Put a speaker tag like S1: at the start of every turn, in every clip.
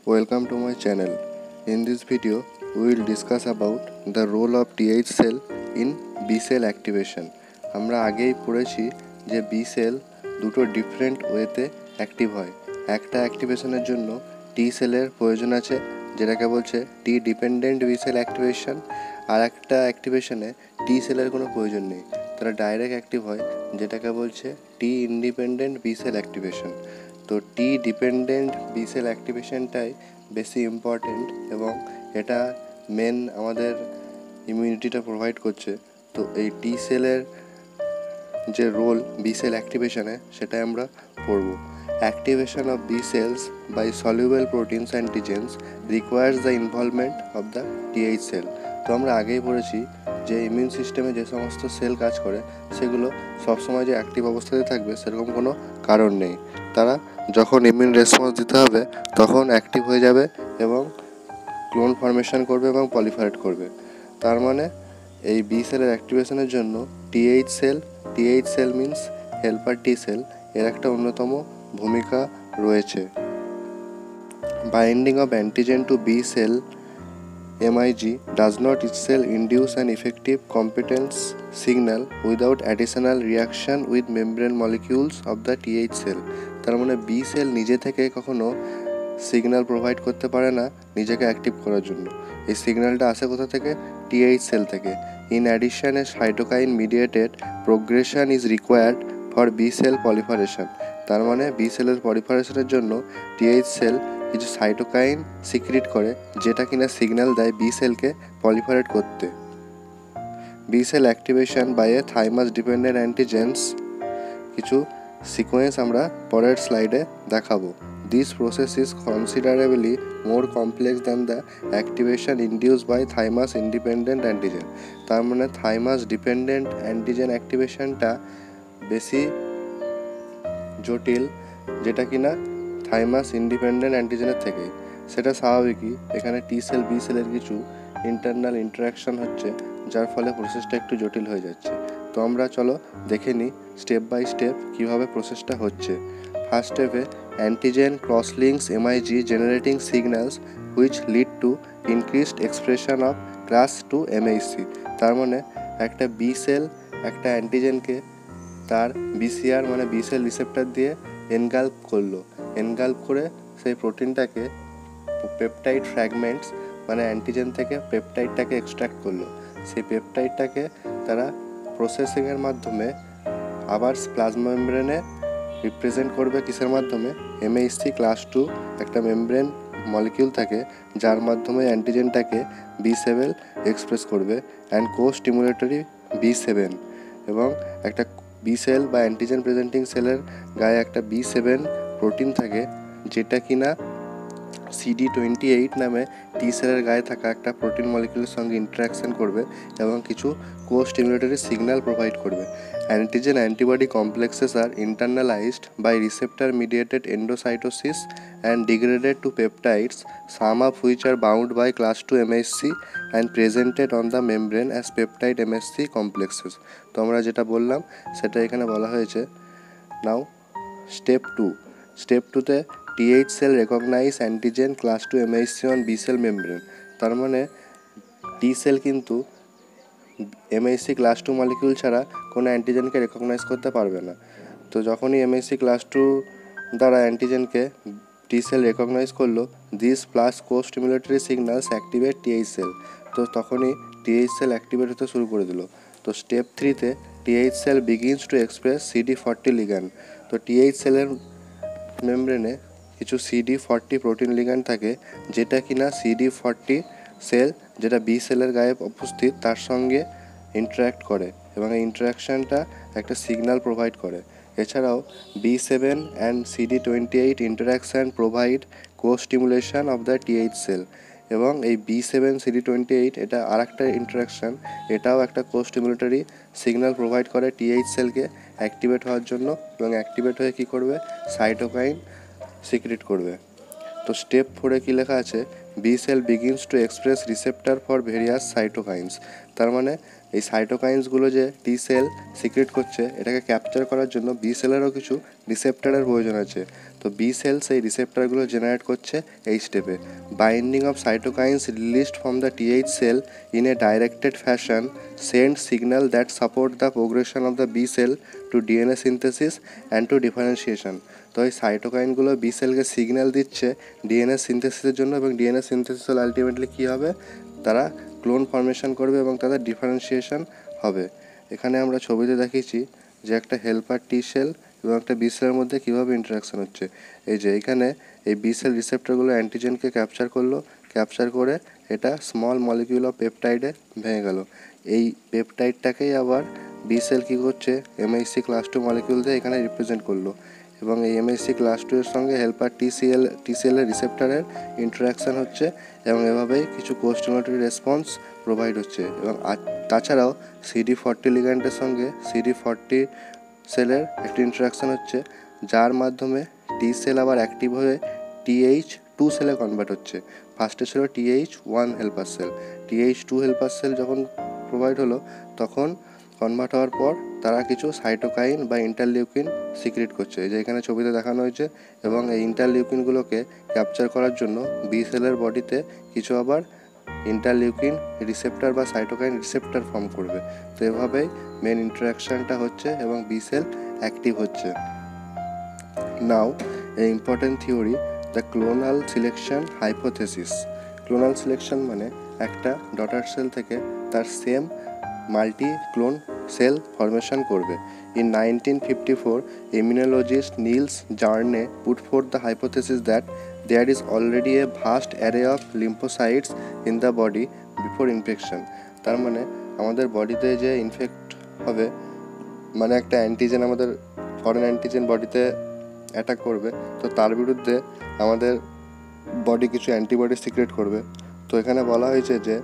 S1: Welcome to my channel. In this video, we will discuss about the role of TH cell in B cell activation. আমরা আগেই পড়েছি যে B cell দুটো different ওয়েতে active হয়। একটা অ্যাক্টিভেশনের জন্য T সেলের প্রয়োজন আছে, যেটাকে বলছে T dependent B cell activation, আর একটা অ্যাক্টিভেশনে T সেলের কোনো প্রয়োজন নেই, তারা ডাইরেক্ট অ্যাক্টিভ হয়, যেটাকে বলছে T independent B cell activation. তো টি ডিপেন্ডেন্ট বি সেল অ্যাক্টিভেশনটাই বেশি ইম্পর্টেন্ট এবং এটা মেন আমাদের ইমিউনিটিটা প্রোভাইড করছে। তো এই টি সেলের যে রোল বি সেল অ্যাক্টিভেশনে সেটাই আমরা পড়ব। Activation of B cells by soluble proteins antigens requires the involvement of the TH cell. তো আমরা আগেই পড়েছি যে ইমিউন সিস্টেমে যে সমস্ত সেল কাজ করে সেগুলো সবসময় যে অ্যাক্টিভ অবস্থাতে থাকবে সেরকম কোনো কারণ নেই। তারা যখন ইমিউন রেসপন্স দিতে হবে তখন অ্যাক্টিভ হয়ে যাবে এবং ক্লোন ফর্মেশন করবে এবং পলিফারেট করবে। তার মানে এই বি সেলের অ্যাক্টিভেশনের জন্য TH cell means helper T cell, এর একটা অন্যতম ভূমিকা রয়েছে। Binding of antigen to B cell MIG does not itself induce an effective competence signal without additional reaction with membrane molecules of the TH cell. তার মানে B cell নিজে থেকে কখনো সিগন্যাল প্রোভাইড করতে পারে না নিজেকে অ্যাক্টিভ করার জন্য। এই সিগন্যালটা আসে কোথা থেকে? TH সেল থেকে। In addition a cytokine mediated progression is required for B cell proliferation. তার মানে বি সেলের পলিফারেশনের জন্য TH সেল কিছু সাইটোকাইন সিক্রিট করে, যেটা কিনা সিগন্যাল দেয় বি সেলকে পলিফারেট করতে। B cell activation by a thymus dependent antigens কিছু সিকোয়েন্স আমরা পরের স্লাইডে দেখাবো। This process is considerably more complex than the activation induced by thymus independent antigen. তার মানে থাইমাস ডিপেন্ডেন্ট অ্যান্টিজেন অ্যাক্টিভেশনটা বেশি জটিল, যেটা কিনা থাইমাস ইন্ডিপেন্ডেন্ট অ্যান্টিজেনের থেকে। সেটা স্বাভাবিকই, এখানে টি সেল বি সেলের কিছু ইন্টারনাল ইন্টারাকশন হচ্ছে, যার ফলে প্রসেসটা একটু জটিল হয়ে যাচ্ছে। তো আমরা চলো দেখে নিই স্টেপ বাই স্টেপ কীভাবে প্রসেসটা হচ্ছে। ফার্স্ট স্টেপে antigen cross links MIG generating signals which lead to increased expression of class 2 MHC। তার মানে একটা বি সেল একটা অ্যান্টিজেনকে তার BCR মানে বি সেল রিসেপ্টর দিয়ে এনগাল্প করলো, এনগাল্প করে সেই প্রোটিনটাকে পেপটাইড ফ্র্যাগমেন্টস মানে অ্যান্টিজেন থেকে পেপটাইডটাকে এক্সট্র্যাক্ট করলো। সেই পেপটাইডটাকে তারা প্রসেসিংয়ের মাধ্যমে আবার প্লাজমা মেমব্রেনে রিপ্রেজেন্ট করবে কিসের মাধ্যমে? MHC ক্লাস 2 একটা মেমব্রেন মলিকিউল থাকে, যার মাধ্যমে অ্যান্টিজেনটাকে B7 এক্সপ্রেস করবে অ্যান্ড co-stimulatory B7, এবং একটা বি সেল বা অ্যান্টিজেন প্রেজেন্টিং সেলের গায়ে একটা B7 প্রোটিন থাকে, যেটা কিনা CD28 নামে টি সেলের গায়ে থাকা একটা প্রোটিন মলিকিউলের সঙ্গে ইন্টারাকশন করবে এবং কিছু co-stimulatory সিগন্যাল প্রোভাইড করবে। Antigen antibody complexes are internalised by receptor mediated endocytosis and degraded to peptides, some of which are bound by class 2 MHC and presented on the membrane as peptide MHC complexes. তো আমরা যেটা বললাম সেটা এখানে বলা হয়েছে। Now step 2। Step 2তে TH cell recognise antigen class 2 MHC on B cell membrane. তার মানে টি সেল কিন্তু MHC ক্লাস 2 মলিকিউল ছাড়া কোনো অ্যান্টিজেনকে রেকগনাইজ করতে পারবে না। তো যখনই MHC ক্লাস 2 দ্বারা অ্যান্টিজেনকে টি সেল রেকগনাইজ করলো, this plus co-stimulatory signals activate TH cell. তো তখনই TH সেল অ্যাক্টিভেট হতে শুরু করে দিল। তো স্টেপ 3তে TH cell begins to express CD40 ligand. তো TH সেলের মেমব্রেনে কিছু CD40 প্রোটিন লিগ্যান্ড থাকে, যেটা কিনা CD40 সেল যেটা বি সেলের গায়ে উপস্থিত তার সঙ্গে ইন্টারাক্ট করে এবং এই ইন্টারাকশানটা একটা সিগন্যাল প্রোভাইড করে। এছাড়াও B7 and CD28 interaction provide co-stimulation of the TH cell, এবং এই B7 CD28 এটা আর একটা ইন্টারাকশান, এটাও একটা co-stimulatory সিগন্যাল প্রোভাইড করে TH সেলকে অ্যাক্টিভেট হওয়ার জন্য, এবং অ্যাক্টিভেট হয়ে কী করবে? সাইটোকাইন সিক্রিট করবে। তো স্টেপ 4-এ কী লেখা আছে? B cell begins to express receptor for various cytokines. তার মানে এই সাইটোকাইন্সগুলো যে টি সেল সিক্রেট করছে, এটাকে ক্যাপচার করার জন্য বি সেলেরও কিছু রিসেপ্টরের প্রয়োজন আছে। তো বি সেল সেই রিসেপ্টরগুলো জেনারেট করছে এই স্টেপে। Binding of cytokines released from the TH cell in a directed fashion send signal that support the progression of the B cell to DNA synthesis and to differentiation. তো এই সাইটোকাইনগুলো B সেলকে signal দিচ্ছে DNA সিনথেসিসের জন্য, এবং DNA synthesis হলে ultimately কী হবে, তারা ক্লোন ফর্মেশন করবে এবং তাদের ডিফারেন্সিয়েশন হবে। এখানে আমরা ছবিতে দেখিয়েছি যে একটা হেল্পার টি সেল এবং একটা বি সেলের মধ্যে কীভাবে ইন্টারাকশান হচ্ছে। এই যে এখানে এই বি সেল রিসেপ্টরগুলো অ্যান্টিজেনকে ক্যাপচার করলো, ক্যাপচার করে এটা স্মল মলিকিউল অফ পেপটাইডে ভেঙে গেল। এই পেপটাইডটাকেই আবার বি সেল কী করছে, এমএইচসি ক্লাস 2 মলিকিউল দিয়ে এখানে রিপ্রেজেন্ট করলো, এবং এই এমএইচসি ক্লাস 2 এর সঙ্গে হেল্পার টিসিএলের রিসেপ্টরের ইন্টারাকশান হচ্ছে, এবং এভাবেই কিছু কোস্টিমুলেটরি রেসপন্স প্রোভাইড হচ্ছে। এবং তাছাড়াও CD40 লিগ্যান্ডের সঙ্গে CD40 সেলের একটি ইন্টারাকশান হচ্ছে, যার মাধ্যমে টি সেল আবার অ্যাক্টিভ হয়ে TH2 সেলে কনভার্ট হচ্ছে। ফার্স্টে ছিল TH1 helper cell, TH2 helper cell যখন প্রোভাইড হলো তখন কনভার্ট হওয়ার পর তারা কিছু সাইটোকাইন বা ইন্টারলিউকিন সিক্রেট করছে, যে এখানে ছবিতে দেখানো হয়েছে। এবং এই ইন্টারলিউকিনগুলোকে ক্যাপচার করার জন্য বি সেলের বডিতে কিছু আবার ইন্টারলিউকিন রিসেপ্টর বা সাইটোকাইন রিসেপ্টর ফর্ম করবে। তো এভাবেই মেন ইন্টারাকশানটা হচ্ছে এবং বি সেল অ্যাক্টিভ হচ্ছে। Now a important theory, the clonal selection hypothesis. Clonal selection মানে একটা ডটার সেল থেকে তার same multi clone cell formation করবে। In 1954, immunologist Niels Jarne put forth the hypothesis that there is already a vast array of lymphocytes in the body before infection. তার মানে আমাদের বডিতে যে ইনফেক্ট হবে, মানে একটা অ্যান্টিজেন, আমাদের ফরেন অ্যান্টিজেন বডিতে অ্যাটাক করবে, তো তার বিরুদ্ধে আমাদের বডি কিছু অ্যান্টিবডি সিক্রেট করবে। তো এখানে বলা হয়েছে যে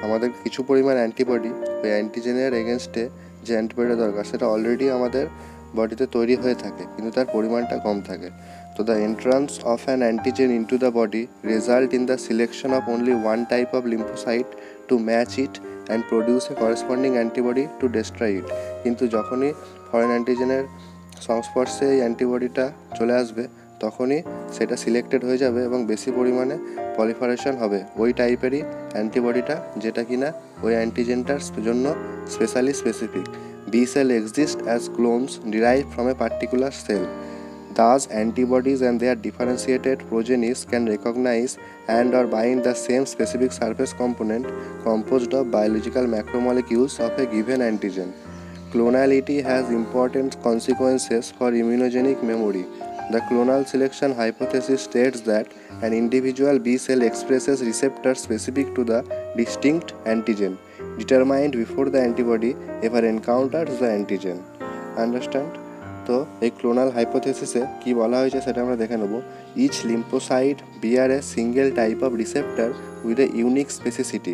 S1: আমাদের কিছু পরিমাণ অ্যান্টিবডি ওই অ্যান্টিজেনের এগেনস্টে যে অ্যান্টিবডি দরকার সেটা অলরেডি আমাদের বডিতে তৈরি হয়ে থাকে, কিন্তু তার পরিমাণটা কম থাকে। তো the entrance of an antigen into the body result in the selection of only one type of lymphocyte to match it and produce a corresponding antibody to destroy it. কিন্তু যখনই ফরেন অ্যান্টিজেনের সংস্পর্শে এই অ্যান্টিবডিটা চলে আসবে, তখনই সেটা সিলেক্টেড হয়ে যাবে এবং বেশি পরিমাণে পলিফারেশন হবে ওই টাইপেরই অ্যান্টিবডিটা, যেটা কিনা ওই অ্যান্টিজেনটার জন্য specific. B cell exist as clones derive from a particular cell. Thus, antibodies and their differentiated progenies can recognize and or bind the same specific surface component composed of biological macromolecules of a given antigen. Clonality has important consequences for immunogenic memory. The clonal selection hypothesis states that an individual B cell expresses receptors specific to the distinct antigen determined before the antibody ever encounters the antigen. Understand? তো এই clonal হাইপোথেসিসে কী বলা হয়েছে সেটা আমরা দেখে নেব। Each lymphocyte bear a single type of receptor with a unique specificity.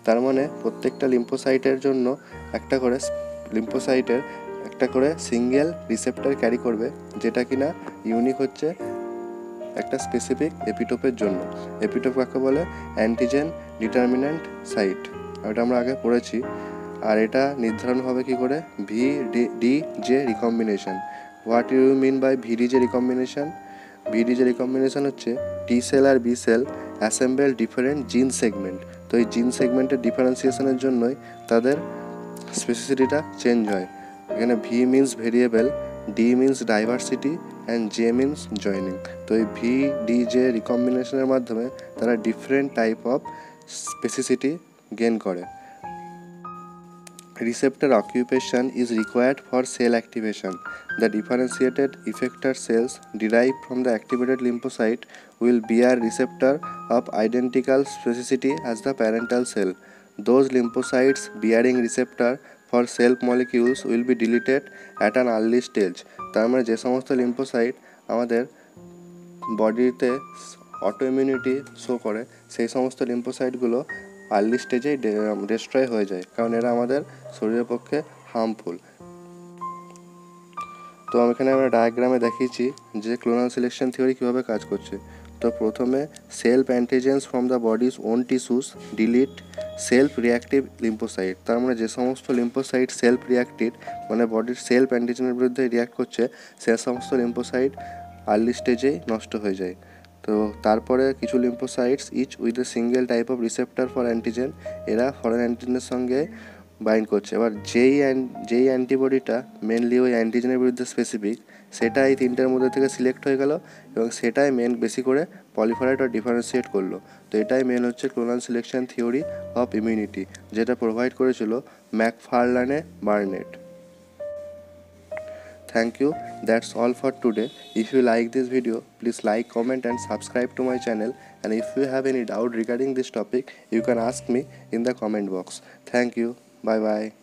S1: তার মানে প্রত্যেকটা লিম্ফোসাইটের জন্য একটা করে সিঙ্গেল রিসেপ্টর ক্যারি করবে, যেটা কিনা ইউনিক হচ্ছে একটা স্পেসিফিক এপিটোপের জন্য। এপিটোপ কাকে বলে? অ্যান্টিজেন ডিটারমিন্যান্ট সাইট, এটা আমরা আগে পড়েছি। আর এটা নির্ধারণ হবে কি করে? VDJ recombination. What you mean by VDJ recombination? VDJ recombination হচ্ছে টি সেল আর B cell assemble different gene segment. তো এই জিন সেগমেন্টের ডিফারেন্সিয়েশনের জন্যই তাদের স্পেসিসিটিটা চেঞ্জ হয়। এখানে V means variable, D means diversity and J means joining. তো এই VDJ রিকম্বিনেশনের মাধ্যমে তারা ডিফারেন্ট টাইপ অফ স্পেসিসিটি গেইন করে। Receptor occupation is required for cell activation. The differentiated effector cells derived from the activated lymphocyte will bear receptor of identical specificity as the parental cell. Those lymphocytes bearing receptor for self molecules will be deleted at an early stage. তার মানে যে সমস্ত lymphocyte আমাদের বডিতে অটোইমিউনিটি show করে, সেই সমস্ত লিম্ফোসাইটগুলো early স্টেজেই destroy হয়ে যায়, কারণ এরা আমাদের শরীরের পক্ষে হার্মফুল। তো এখানে আমরা ডায়াগ্রামে দেখিয়েছি যে ক্লোনাল সিলেকশন থিওরি কীভাবে কাজ করছে। তো প্রথমে self antigens from the body's own tissues delete self reactive lymphocyte. তার মানে যে সমস্ত লিম্ফোসাইট সেলফ রিয়াক্টিভ মানে বডির সেলফ অ্যান্টিজেনের বিরুদ্ধে রিয়াক্ট করছে সে সমস্ত লিম্ফোসাইট আর্লি স্টেজেই নষ্ট হয়ে যায়। তো তারপরে কিছু lymphocytes each with a single type of receptor for antigen, এরা ফরেন অ্যান্টিজেনের সঙ্গে বাইন্ড করছে। এবার যেই অ্যান্টিবডিটা মেনলি ওই অ্যান্টিজেনের বিরুদ্ধে স্পেসিফিক সেটা এই তিনটের মধ্যে থেকে সিলেক্ট হয়ে গেল এবং সেটাই মেন বেশি করে পলিফারেট আর ডিফারেন্সিয়েট করলো। তো এটাই মেন হচ্ছে clonal selection theory of immunity, যেটা প্রোভাইড করেছিল ম্যাকফারল্যানে Burnett. Thank you. That's all for today. If you like this video, please like, comment and subscribe to my channel. And if you have any doubt regarding this topic, you can ask me in the comment box. Thank you. Bye bye.